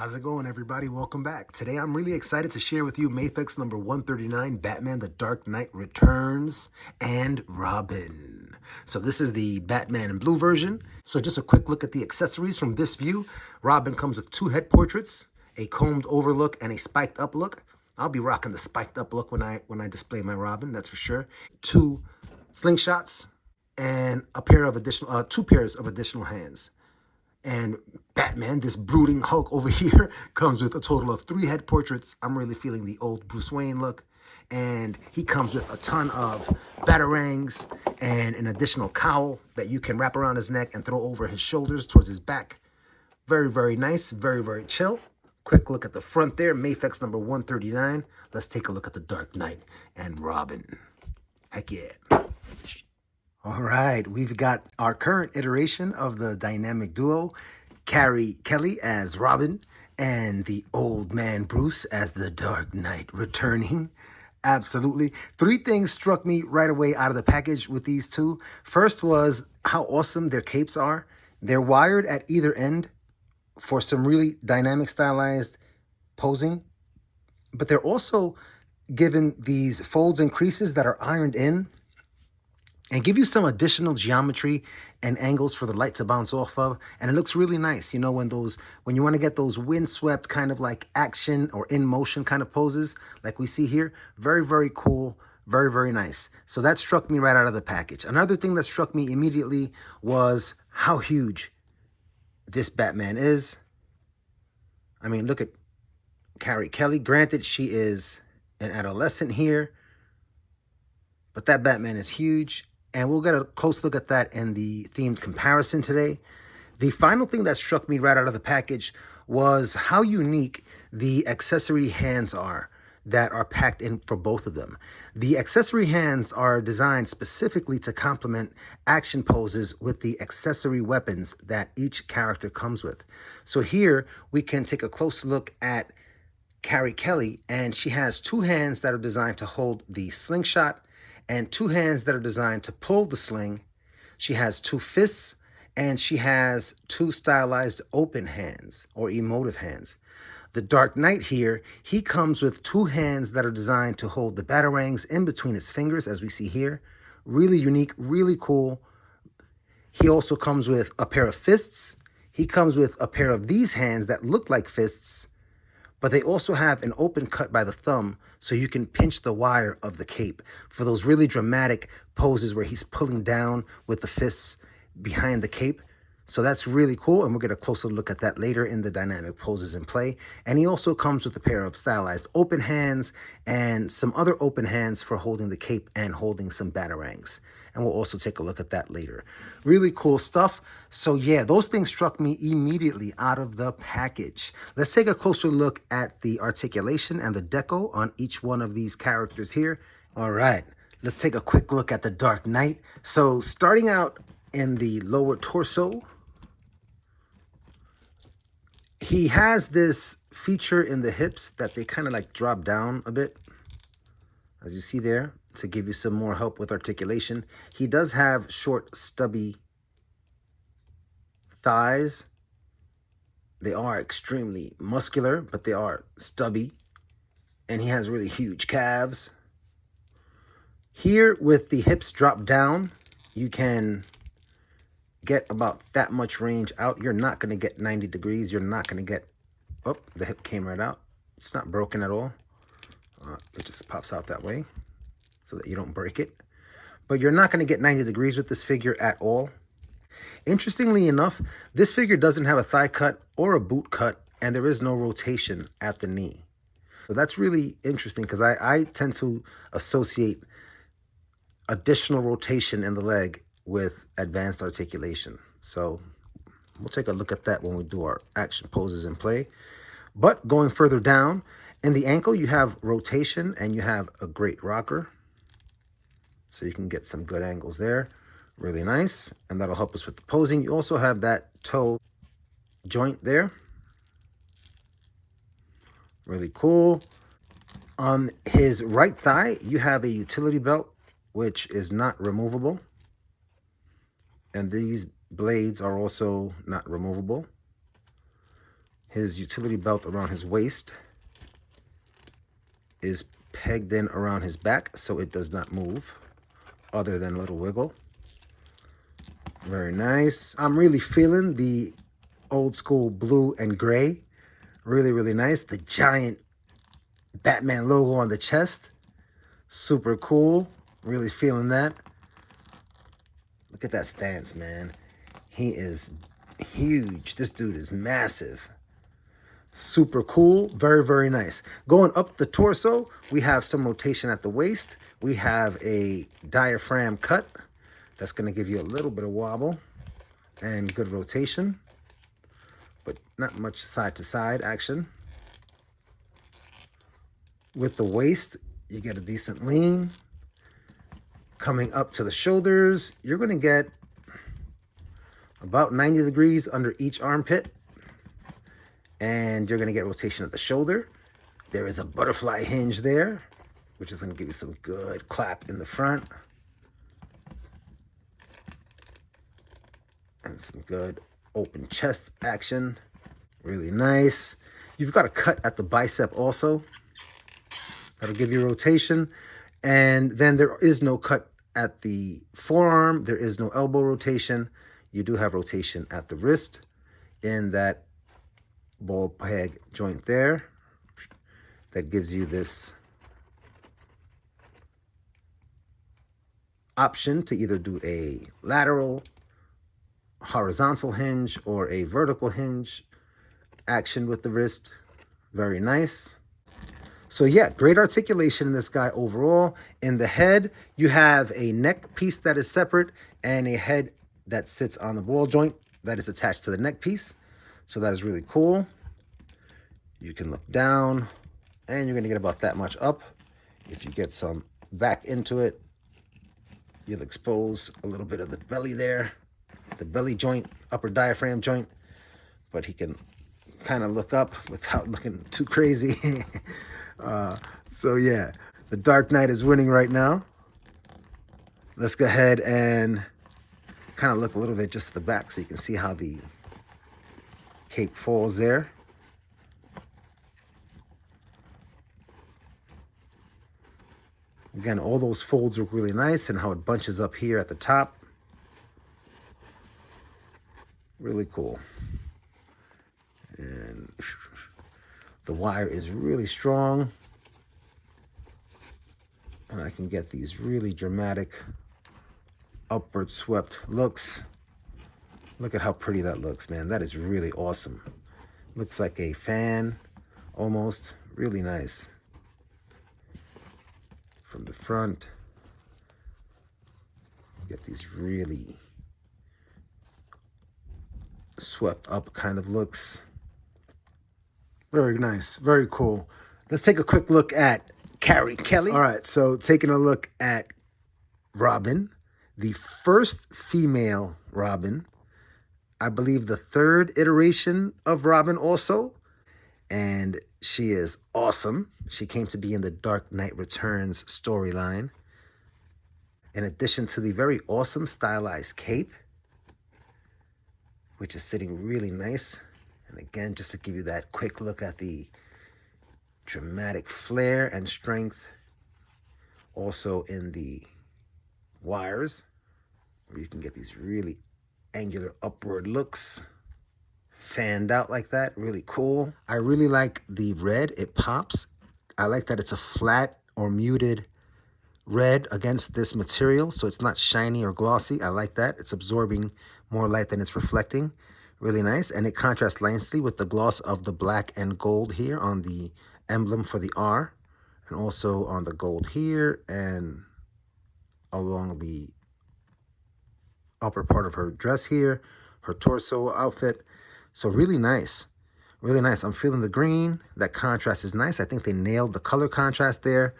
How's it going, everybody? Welcome back. Today, I'm really excited to share with you Mafex number 139, Batman The Dark Knight Returns, and Robin. So this is the Batman in blue version. So just a quick look at the accessories from this view. Robin comes with two head portraits, a combed over look, and a spiked up look. I'll be rocking the spiked up look when I display my Robin, that's for sure. Two slingshots and two pairs of additional hands. And Batman, this brooding Hulk over here, comes with a total of 3 head portraits. I'm really feeling the old Bruce Wayne look. And he comes with a ton of batarangs and an additional cowl that you can wrap around his neck and throw over his shoulders towards his back. Very, very nice. Very, very chill. Quick look at the front there. Mafex number 139. Let's take a look at the Dark Knight and Robin. Heck yeah. All right, we've got our current iteration of the dynamic duo, Kelley as Robin and the old man Bruce as the Dark Knight returning. Absolutely. 3 things struck me right away out of the package with these two. First was how awesome their capes are. They're wired at either end for some really dynamic stylized posing, but they're also given these folds and creases that are ironed in and give you some additional geometry and angles for the light to bounce off of. And it looks really nice, you know, when you want to get those windswept kind of like action or in motion kind of poses like we see here. Very, very cool. Very, very nice. So that struck me right out of the package. Another thing that struck me immediately was how huge this Batman is. I mean, look at Kelley. Granted, she is an adolescent here, but that Batman is huge. And we'll get a close look at that in the themed comparison today. The final thing that struck me right out of the package was how unique the accessory hands are that are packed in for both of them. The accessory hands are designed specifically to complement action poses with the accessory weapons that each character comes with. So here we can take a close look at Kelley, and she has 2 hands that are designed to hold the slingshot and 2 hands that are designed to pull the sling. She has 2 fists, and she has 2 stylized open hands or emotive hands. The Dark Knight here, he comes with 2 hands that are designed to hold the batarangs in between his fingers, as we see here. Really unique, really cool. He also comes with a pair of fists. He comes with a pair of these hands that look like fists, but they also have an open cut by the thumb so you can pinch the wire of the cape for those really dramatic poses where he's pulling down with the fists behind the cape. So that's really cool, and we'll get a closer look at that later in the dynamic poses in play. And he also comes with a pair of stylized open hands and some other open hands for holding the cape and holding some batarangs. And we'll also take a look at that later. Really cool stuff. So yeah, those things struck me immediately out of the package. Let's take a closer look at the articulation and the deco on each one of these characters here. All right, let's take a quick look at the Dark Knight. So starting out in the lower torso, he has this feature in the hips that they kind of like drop down a bit, as you see there, to give you some more help with articulation. He does have short, stubby thighs. They are extremely muscular, but they are stubby. And he has really huge calves. Here, with the hips dropped down, you can get about that much range out. You're not going to get 90 degrees. You're not going to get, oh, the hip came right out. It's not broken at all. It just pops out that way so that you don't break it. But you're not going to get 90 degrees with this figure at all. Interestingly enough, this figure doesn't have a thigh cut or a boot cut, and there is no rotation at the knee. So that's really interesting because I tend to associate additional rotation in the leg with advanced articulation. So we'll take a look at that when we do our action poses in play. But going further down, in the ankle, you have rotation and you have a great rocker. So you can get some good angles there. Really nice. And that'll help us with the posing. You also have that toe joint there. Really cool. On his right thigh, you have a utility belt, which is not removable. And these blades are also not removable. His utility belt around his waist is pegged in around his back so it does not move other than a little wiggle. Very nice. I'm really feeling the old school blue and gray. Really, really nice. The giant Batman logo on the chest. Super cool. Really feeling that. Look at that stance, man. He is huge. This dude is massive. Super cool. Very, very nice. Going up the torso, we have some rotation at the waist. We have a diaphragm cut. That's going to give you a little bit of wobble and good rotation, but not much side to side action. With the waist, you get a decent lean. Coming up to the shoulders, you're going to get about 90 degrees under each armpit, and you're going to get rotation at the shoulder. There is a butterfly hinge there, which is going to give you some good clap in the front. And some good open chest action. Really nice. You've got a cut at the bicep also. That'll give you rotation. And then there is no cut at the forearm. There is no elbow rotation. You do have rotation at the wrist in that ball peg joint there. That gives you this option to either do a lateral horizontal hinge or a vertical hinge action with the wrist. Very nice. So yeah, great articulation in this guy overall. In the head, you have a neck piece that is separate and a head that sits on the ball joint that is attached to the neck piece. So that is really cool. You can look down and you're going to get about that much up. If you get some back into it, you'll expose a little bit of the belly there. The belly joint, upper diaphragm joint, but he can kind of look up without looking too crazy. So yeah, the Dark Knight is winning right now. Let's go ahead and kind of look a little bit just at the back so you can see how the cape falls there. Again, all those folds look really nice and how it bunches up here at the top. Really cool. And the wire is really strong. And I can get these really dramatic upward swept looks. Look at how pretty that looks, man. That is really awesome. Looks like a fan almost. Really nice. From the front, get these really swept up kind of looks. Very nice, very cool. Let's take a quick look at Carrie Kelley. All right, so taking a look at Robin, the first female Robin, I believe the third iteration of Robin also, and she is awesome. She came to be in the Dark Knight Returns storyline. In addition to the very awesome stylized cape, which is sitting really nice. And again, just to give you that quick look at the dramatic flair and strength also in the wires, where you can get these really angular upward looks fanned out like that. Really cool. I really like the red. It pops. I like that it's a flat or muted red against this material, so it's not shiny or glossy. I like that. It's absorbing more light than it's reflecting. Really nice. And it contrasts nicely with the gloss of the black and gold here on the emblem for the R, and also on the gold here and along the upper part of her dress here, her torso outfit. So really nice. Really nice. I'm feeling the green. That contrast is nice. I think they nailed the color contrast there.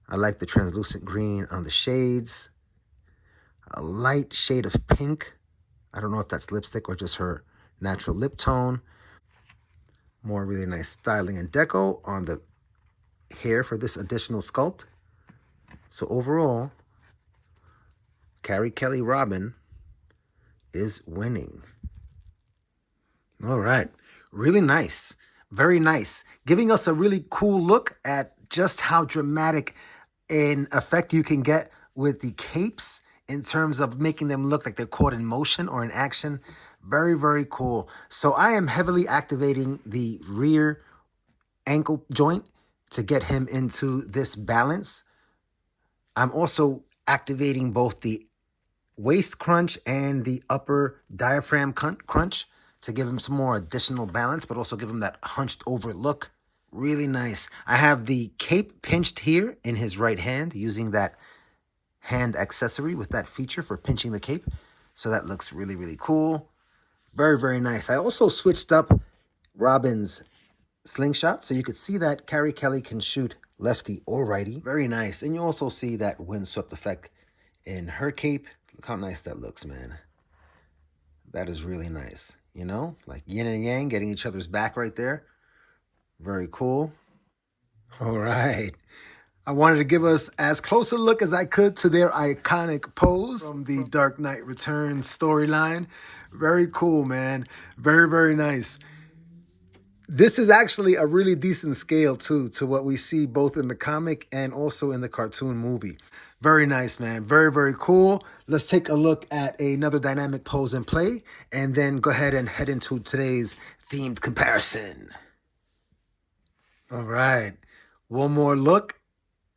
I like the translucent green on the shades. A light shade of pink. I don't know if that's lipstick or just her natural lip tone. More really nice styling and deco on the hair for this additional sculpt. So overall, Carrie Kelley Robin is winning. All right. Really nice. Very nice. Giving us a really cool look at just how dramatic an effect you can get with the capes in terms of making them look like they're caught in motion or in action. Very, very cool. So I am heavily activating the rear ankle joint to get him into this balance. I'm also activating both the waist crunch and the upper diaphragm crunch to give him some more additional balance, but also give him that hunched over look. Really nice. I have the cape pinched here in his right hand using that hand accessory with that feature for pinching the cape. So that looks really, really cool. Very, very nice. I also switched up Robin's slingshot so you could see that Carrie Kelley can shoot lefty or righty. Very nice. And you also see that windswept effect in her cape. Look how nice that looks, man. That is really nice. You know, like yin and yang getting each other's back right there. Very cool. All right. I wanted to give us as close a look as I could to their iconic pose from the Dark Knight Returns storyline. Very cool, man. Very, very nice. This is actually a really decent scale, too, to what we see both in the comic and also in the cartoon movie. Very nice, man. Very, very cool. Let's take a look at another dynamic pose and play, and then go ahead and head into today's themed comparison. All right. One more look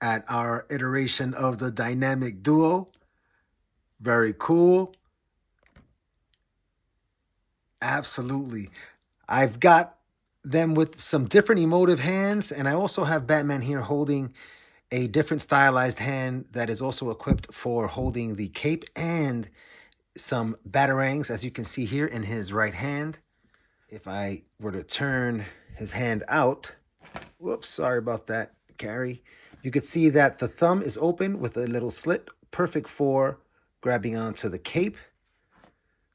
at our iteration of the dynamic duo. Very cool. Absolutely. I've got them with some different emotive hands, and I also have Batman here holding a different stylized hand that is also equipped for holding the cape and some batarangs, as you can see here in his right hand. If I were to turn his hand out, whoops, sorry about that, Carrie. You could see that the thumb is open with a little slit, perfect for grabbing onto the cape.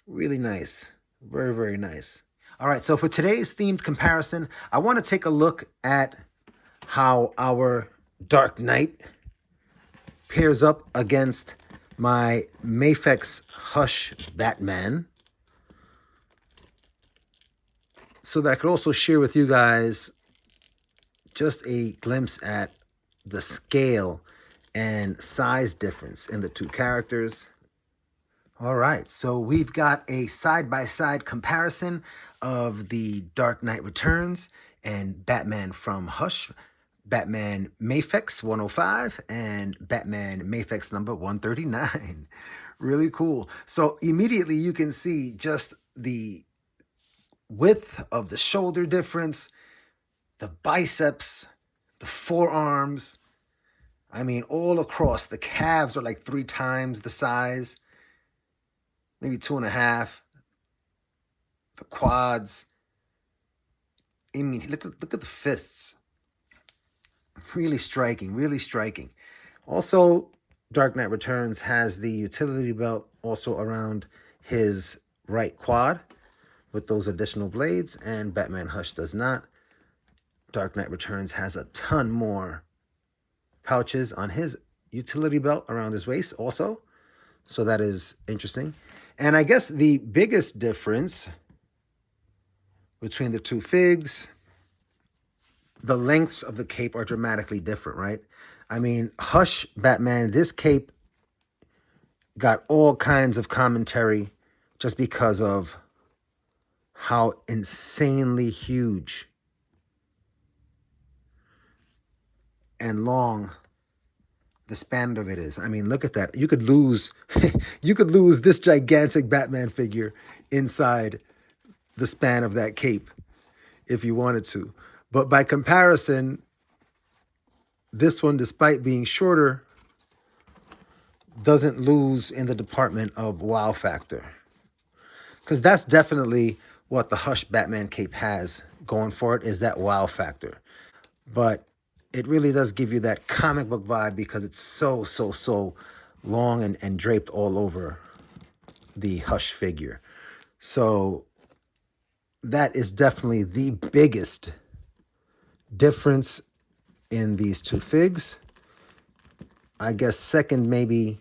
Really nice. Very, very nice. All right, so for today's themed comparison, I want to take a look at how our Dark Knight pairs up against my Mafex Hush Batman, so that I could also share with you guys just a glimpse at the scale and size difference in the two characters. All right, so we've got a side-by-side comparison of the Dark Knight Returns and Batman from Hush, Batman Mafex 105, and Batman Mafex number 139. Really cool. So immediately you can see just the width of the shoulder difference, the biceps, the forearms. I mean, all across. The calves are like 3 times the size, maybe 2.5. The quads. I mean, look at the fists. Really striking, really striking. Also, Dark Knight Returns has the utility belt also around his right quad with those additional blades, and Batman Hush does not. Dark Knight Returns has a ton more pouches on his utility belt around his waist also. So that is interesting. And I guess the biggest difference between the two figs, the lengths of the cape are dramatically different, right? I mean, Hush Batman, this cape got all kinds of commentary just because of how insanely huge and long the span of it is. I mean, look at that. You could lose you could lose this gigantic Batman figure inside the span of that cape if you wanted to. But by comparison, this one, despite being shorter, doesn't lose in the department of wow factor. Because that's definitely what the Hush Batman cape has going for it, is that wow factor. But it really does give you that comic book vibe because it's so long and draped all over the Hush figure. So that is definitely the biggest difference in these two figs. I guess second maybe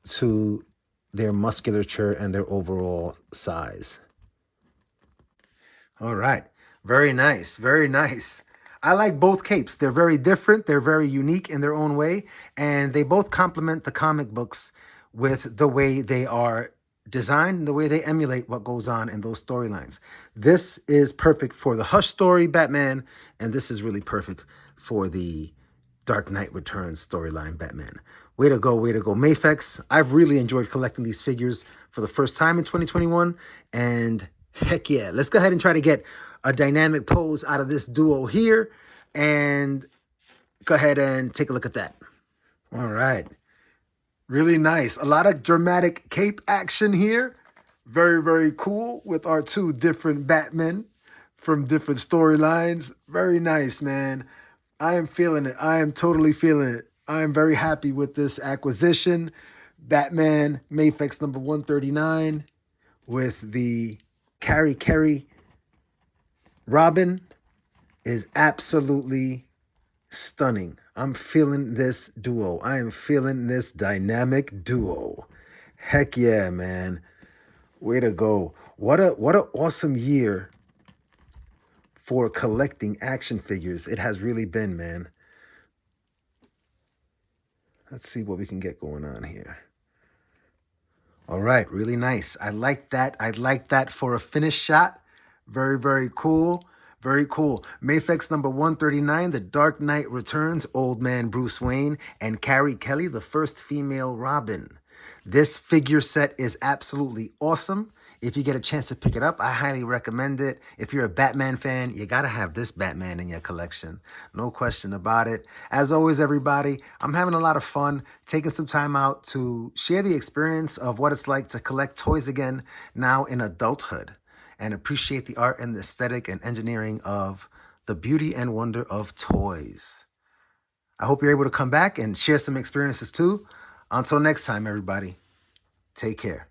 to their musculature and their overall size. All right. Very nice. Very nice. I like both capes. They're very different. They're very unique in their own way. And they both complement the comic books with the way they are designed and the way they emulate what goes on in those storylines. This is perfect for the Hush story, Batman, and this is really perfect for the Dark Knight Returns storyline, Batman. Way to go, way to go. Mafex, I've really enjoyed collecting these figures for the first time in 2021. And heck yeah, let's go ahead and try to get a dynamic pose out of this duo here. And go ahead and take a look at that. All right. Really nice. A lot of dramatic cape action here. Very, very cool with our two different Batmen from different storylines. Very nice, man. I am feeling it. I am totally feeling it. I am very happy with this acquisition. Batman Mafex number 139 with the Carrie Robin is absolutely stunning. I'm feeling this duo. I am feeling this dynamic duo. Heck yeah, man. Way to go. What a awesome year for collecting action figures. It has really been, man. Let's see what we can get going on here. All right, really nice. I like that. I like that for a finish shot. Very, very cool. Very cool. Mafex number 139, The Dark Knight Returns, Old Man Bruce Wayne, and Kelley, the first female Robin. This figure set is absolutely awesome. If you get a chance to pick it up, I highly recommend it. If you're a Batman fan, you got to have this Batman in your collection. No question about it. As always, everybody, I'm having a lot of fun taking some time out to share the experience of what it's like to collect toys again now in adulthood and appreciate the art and the aesthetic and engineering of the beauty and wonder of toys. I hope you're able to come back and share some experiences too. Until next time, everybody, take care.